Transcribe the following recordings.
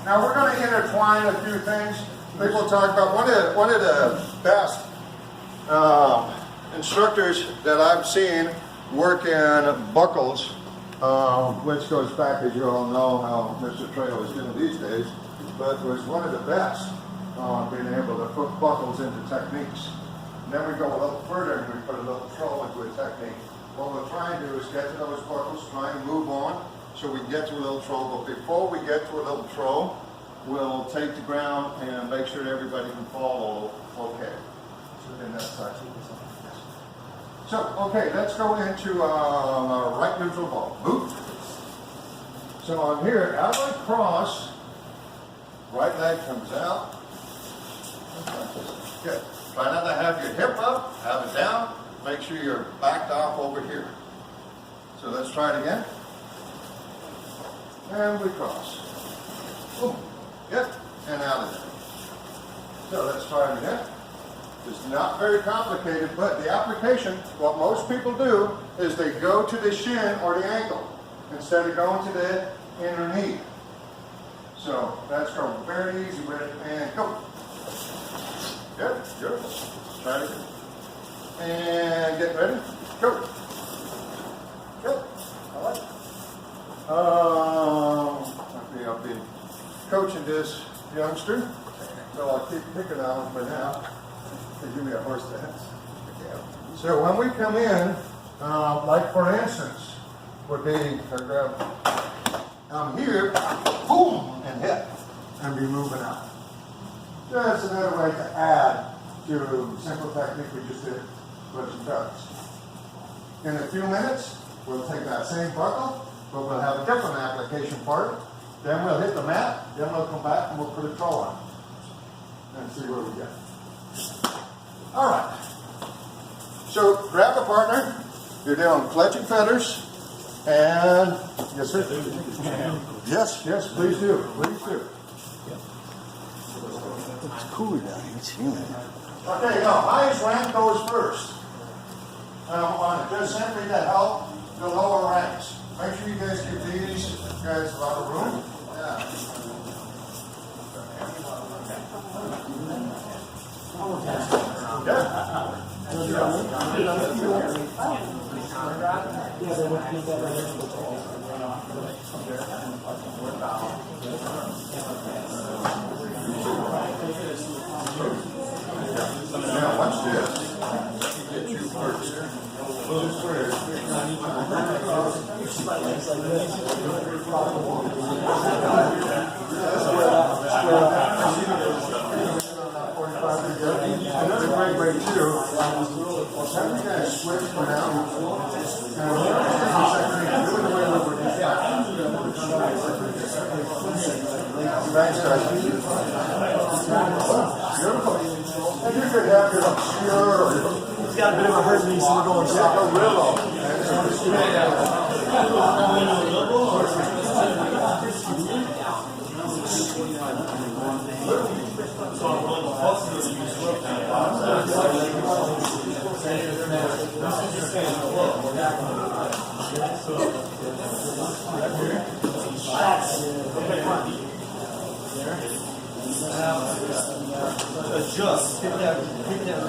Now we're going to intertwine a few things. People talk about one of the best instructors that I've seen work in buckles, which goes back, as you all know, how Mr. Trail is doing these days, but was one of the best being able to put buckles into techniques. And then we go a little further and we put a little throw into a technique. What we're trying to do is get to those buckles, try and move on so we can get to a little throw. But before we get to a little throw, we'll take the ground and make sure everybody can follow okay. So then that's our So, okay, let's go into our right neutral ball. Move. So I'm here, out of my cross, right leg comes out. Good. Try not to have your hip up, have it down. Make sure you're backed off over here. So let's try it again. And we cross. Boom. Good. And out of there. So let's try it again. It's not very complicated, but the application, what most people do is they go to the shin or the ankle instead of going to the inner knee. So let's go very easy with it and go. Good, good. Try it again. And get ready. Go. Good. I like it. I'll be coaching this youngster, so I'll keep picking on him for now. Give me a horse dance. So when we come in, like for instance, would be I'm here, boom, and hit, and be moving out. That's another way to add to the simple technique we just did with some feathers. In a few minutes, we'll take that same buckle, but we'll have a different application for it. Then we'll hit the mat, then we'll come back and we'll put a throw on and see where we get. All right. So grab a partner. You're doing clutching feathers, and yes, sir. Yes, yes, please do. Please do. It's cooler down here. It's humid. Okay, now highest rank goes first. On just simply to help the lower ranks. Make sure you guys give these guys a lot of room. Yeah. Now watch this. Get you first. Another great way too. Have you guys switch for now? Do it the way we were doing. Thanks, guys. Beautiful. And you could have your obscure. He's got a bit of a hurt knee, so we're going adjust. Get that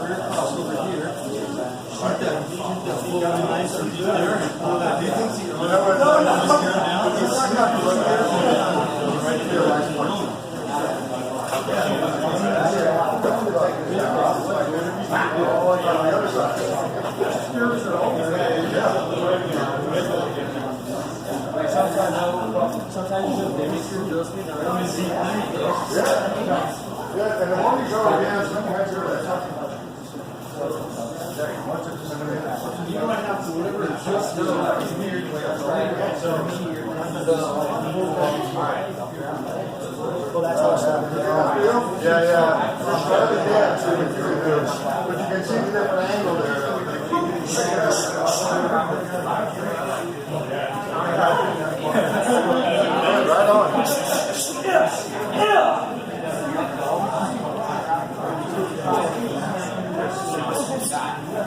rear cross over here. Keep that flow nice and good there. Do you think so? Right there. Sometimes they make your adjustment. Yeah, and the more you go again, sometimes you're you might have to whatever adjust here. Well, that's awesome. Yeah. But you can see the different angle there. Right on.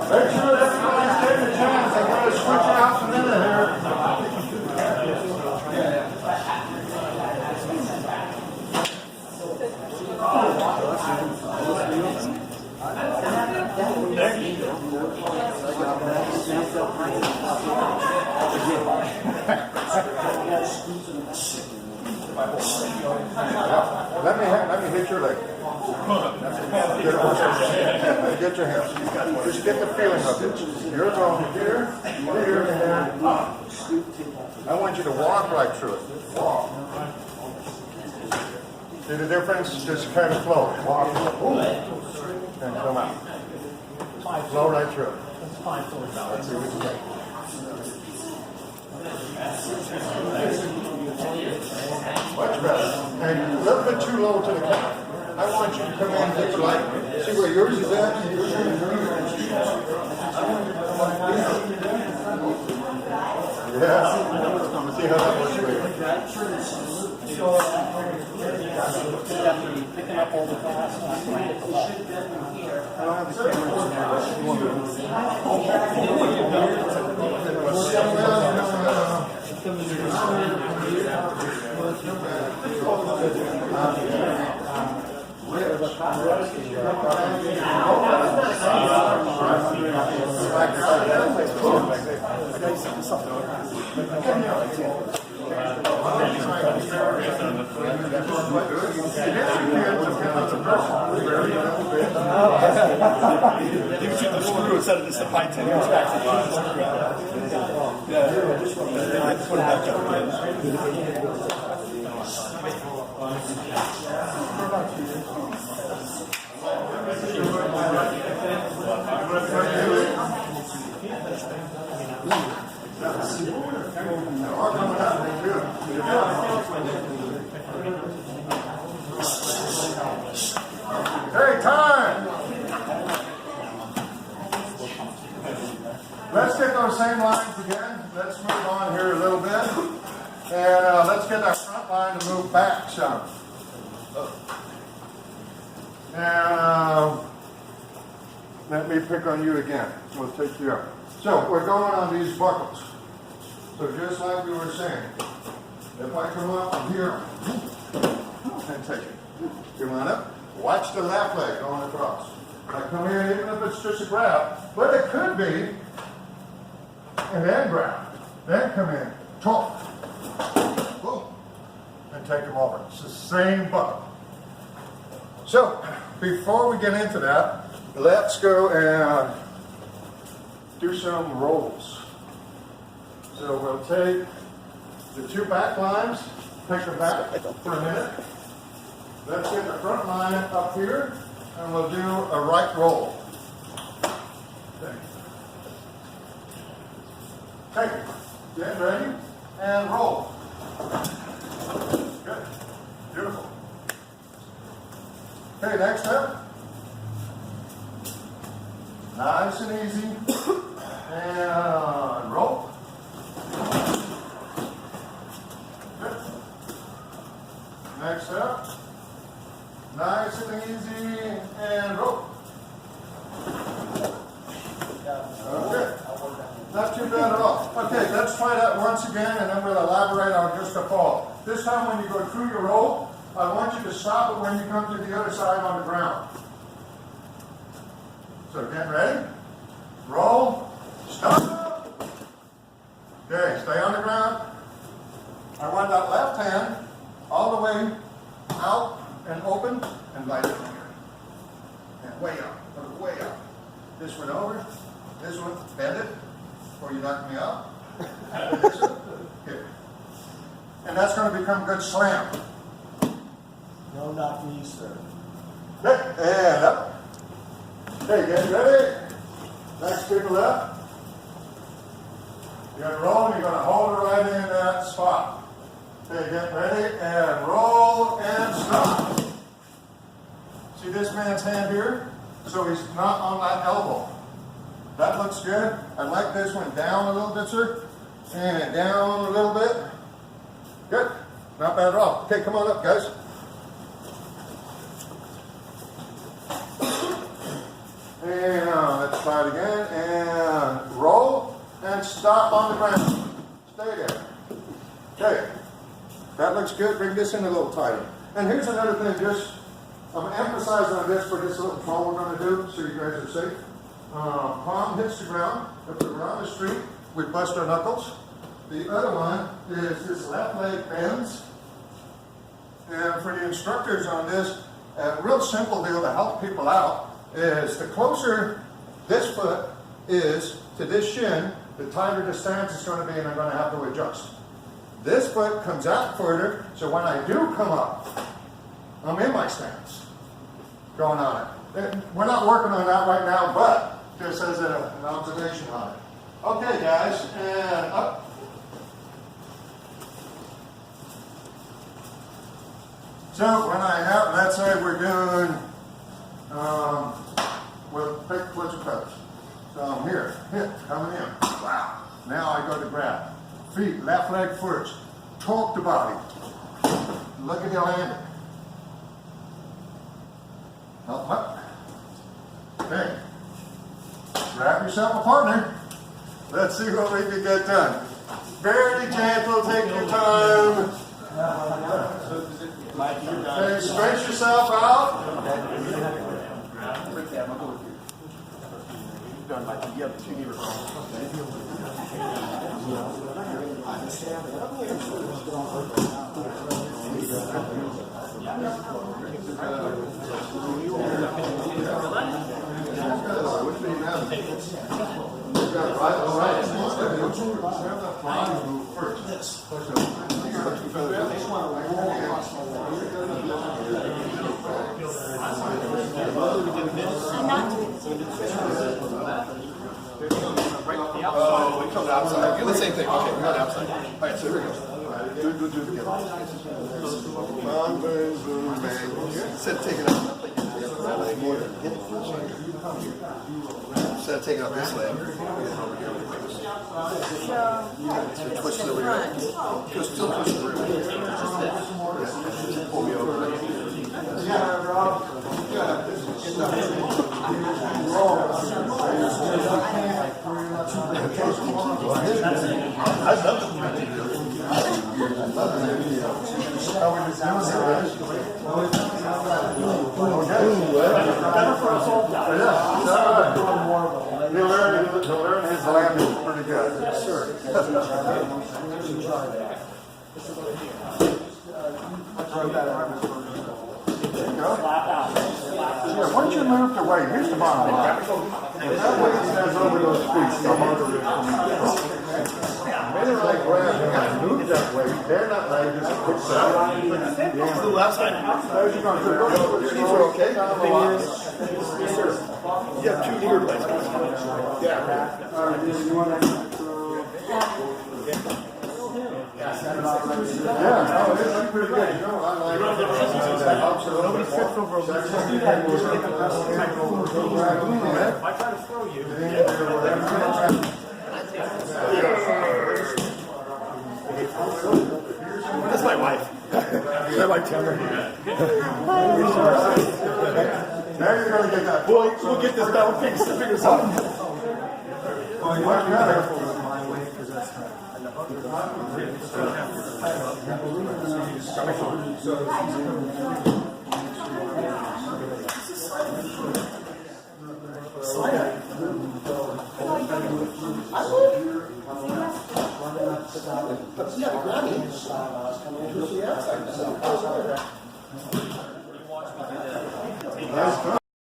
Make sure everybody's taking a chance. I'm going to switch it out in a minute here. Let me hit your leg. Get your hands. Just get the feeling of it. You're going here, here, and up. I want you to walk right through it. Walk. See the difference? Just kind of flow. Walk. And come out. Flow right through it. Let's see what you get. Much better. And a little bit too low to the count. I want you to come in just like, see where yours is at? Yeah. See how that works for you. Picking up all the glass. I don't have the camera in there. You shoot the screw instead of just the pipe tin. Hey, time! Let's get those same lines again. Let's move on here a little bit. And let's get our front line to move back some. And let me pick on you again. We'll take you up. So we're going on these buckles. So just like we were saying, if I come up from here and take it. Come on up. Watch the left leg going across. I come in, even if it's just a grab, but it could be, and then grab. Then come in, talk, boom, and take them over. It's the same buckle. So, before we get into that, let's go and do some rolls. So we'll take the two back lines, take them back for a minute. Let's get the front line up here, and we'll do a right roll. Take it. Get ready, and roll. Good. Beautiful. Okay, next up. Nice and easy. And roll. Good. Next up. Nice and easy, and roll. Okay. Not too bad at all. Okay, let's try that once again, and then we'll elaborate on just the fall. This time when you go through your roll, I want you to stop it when you come to the other side on the ground. So get ready. Roll. Stop. Okay, stay on the ground. I want that left hand all the way out and open, and light it from here. And way up, way up. This one over, this one, bend it, before you knock me out. Here. And that's going to become a good slam. No, not me, sir. Okay, and up. Okay, get ready. Next people up. You're going to roll, and you're going to hold it right in that spot. Okay, get ready, and roll, and stop. See this man's hand here? So he's not on that elbow. That looks good. I like this one down a little bit, sir. And down a little bit. Good. Not bad at all. Okay, come on up, guys. And let's try it again. And roll, and stop on the ground. Stay there. Okay. That looks good. Bring this in a little tighter. And here's another thing, just I'm emphasizing on this for this little troll we're going to do, so you guys are safe. Palm hits the ground. If we're on the street, we bust our knuckles. The other one is this left leg bends. And for the instructors on this, a real simple deal to help people out is the closer this foot is to this shin, the tighter the stance is going to be, and I'm going to have to adjust. This foot comes out further, so when I do come up, I'm in my stance going on it. We're not working on that right now, but just as an observation on it. Okay, guys, and up. So when I have, let's say we're doing, we'll pick flits and feathers. So I'm here, hit, coming in. Wow. Now I go to grab. Feet, left leg first. Torque the body. Look at the landing. Up. Okay. Grab yourself a partner. Let's see what we can get done. Very gentle, take your time. Okay, stretch yourself out. We come outside. Do the same thing. Okay, we got outside. All right, so here we go. Do it together. Boom, boom, bang. Instead of taking out instead of taking out this leg, twist it over here. Still twist it over here. Just pull me over. Yeah, Rob. He'll learn his landing pretty good. Sure. Yeah, once you move the weight, here's the bottom line. That weight says over those feet, the harder it is for me to drop. When they're like grab, you gotta move that weight. They're not like just a quick step. To the left side. How's you gonna do? Your knees are okay? You have two ear legs. Yeah. Yeah, no, it's pretty good. You know, I like nobody steps over a leg. If I try to throw you. That's my wife. I like Taylor. Now you're gonna get that. We'll get this battle fixed. Figure this out. Yeah, the Grammy.